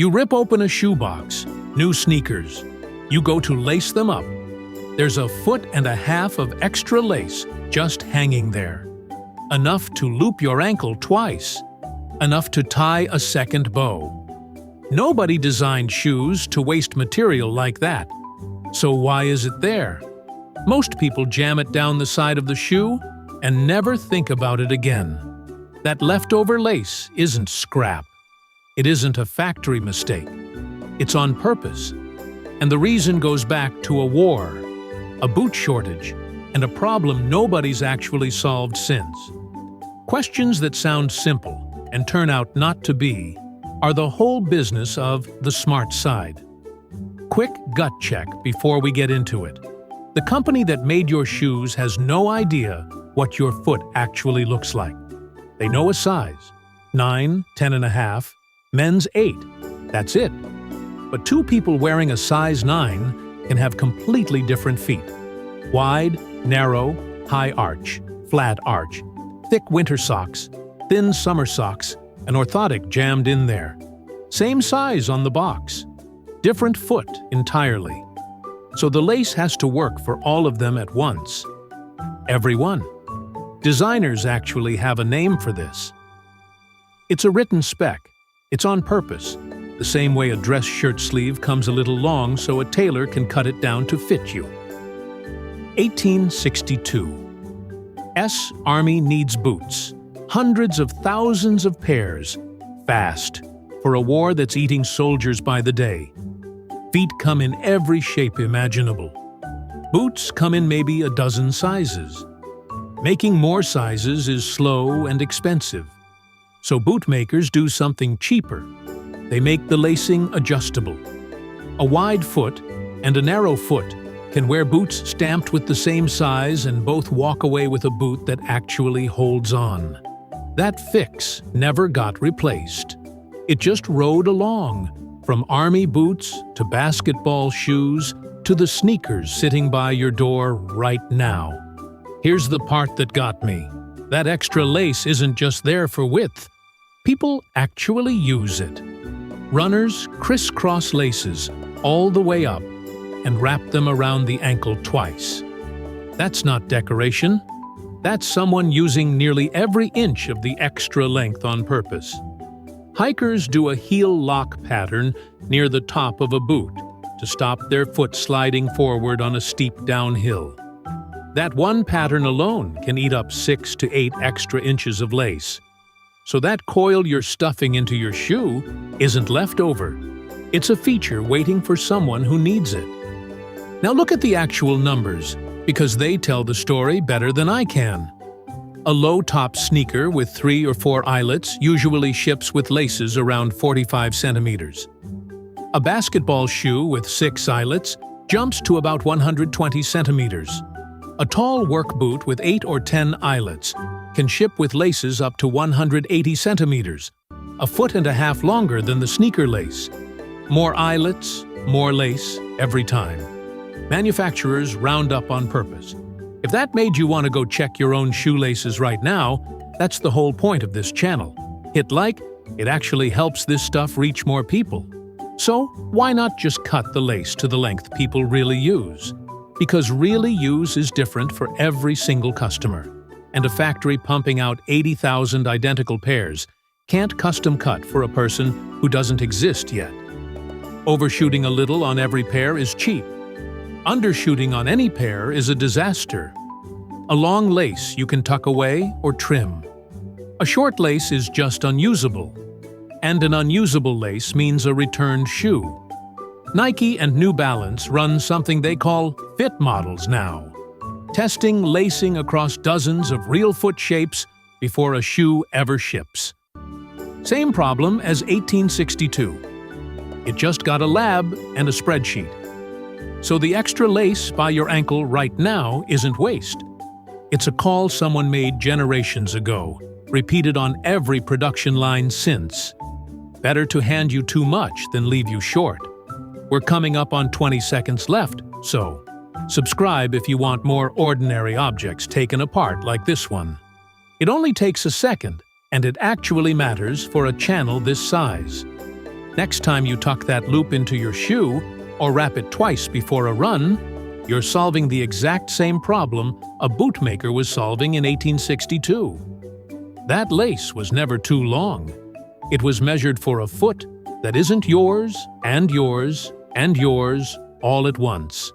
You rip open a shoebox, new sneakers. You go to lace them up. There's 1.5 feet of extra lace just hanging there. Enough to loop your ankle twice. Enough to tie a second bow. Nobody designed shoes to waste material like that. So why is it there? Most people jam it down the side of the shoe and never think about it again. That leftover lace isn't scrap. It isn't a factory mistake. It's on purpose. And the reason goes back to a war, a boot shortage, and a problem nobody's actually solved since. Questions that sound simple and turn out not to be are the whole business of the smart side. Quick gut check before we get into it. The company that made your shoes has no idea what your foot actually looks like. They know a size, 9, 10.5, men's 8. That's it. But two people wearing a size 9 can have completely different feet. Wide, narrow, high arch, flat arch, thick winter socks, thin summer socks, and orthotic jammed in there. Same size on the box. Different foot entirely. So the lace has to work for all of them at once. Every one. Designers actually have a name for this. It's a written spec. It's on purpose. The same way a dress shirt sleeve comes a little long so a tailor can cut it down to fit you. 1862. Army needs boots. Hundreds of thousands of pairs. Fast. For a war that's eating soldiers by the day. Feet come in every shape imaginable. Boots come in maybe a dozen sizes. Making more sizes is slow and expensive. So bootmakers do something cheaper. They make the lacing adjustable. A wide foot and a narrow foot can wear boots stamped with the same size and both walk away with a boot that actually holds on. That fix never got replaced. It just rode along, from army boots to basketball shoes to the sneakers sitting by your door right now. Here's the part that got me. That extra lace isn't just there for width. People actually use it. Runners crisscross laces all the way up and wrap them around the ankle twice. That's not decoration. That's someone using nearly every inch of the extra length on purpose. Hikers do a heel lock pattern near the top of a boot to stop their foot sliding forward on a steep downhill. That one pattern alone can eat up 6 to 8 extra inches of lace. So that coil you're stuffing into your shoe isn't leftover. It's a feature waiting for someone who needs it. Now look at the actual numbers, because they tell the story better than I can. A low-top sneaker with 3 or 4 eyelets usually ships with laces around 45 centimeters. A basketball shoe with 6 eyelets jumps to about 120 centimeters. A tall work boot with 8 or 10 eyelets can ship with laces up to 180 centimeters, 1.5 feet longer than the sneaker lace. More eyelets, more lace, every time. Manufacturers round up on purpose. If that made you want to go check your own shoelaces right now, that's the whole point of this channel. Hit like, it actually helps this stuff reach more people. So why not just cut the lace to the length people really use? Because really use is different for every single customer. And a factory pumping out 80,000 identical pairs can't custom cut for a person who doesn't exist yet. Overshooting a little on every pair is cheap. Undershooting on any pair is a disaster. A long lace you can tuck away or trim. A short lace is just unusable. And an unusable lace means a returned shoe. Nike and New Balance run something they call fit models now, testing lacing across dozens of real foot shapes before a shoe ever ships. Same problem as 1862. It just got a lab and a spreadsheet. So the extra lace by your ankle right now isn't waste. It's a call someone made generations ago, repeated on every production line since. Better to hand you too much than leave you short. We're coming up on 20 seconds left, so subscribe if you want more ordinary objects taken apart like this one. It only takes a second, and it actually matters for a channel this size. Next time you tuck that loop into your shoe or wrap it twice before a run, you're solving the exact same problem a bootmaker was solving in 1862. That lace was never too long. It was measured for a foot that isn't yours and yours and yours all at once.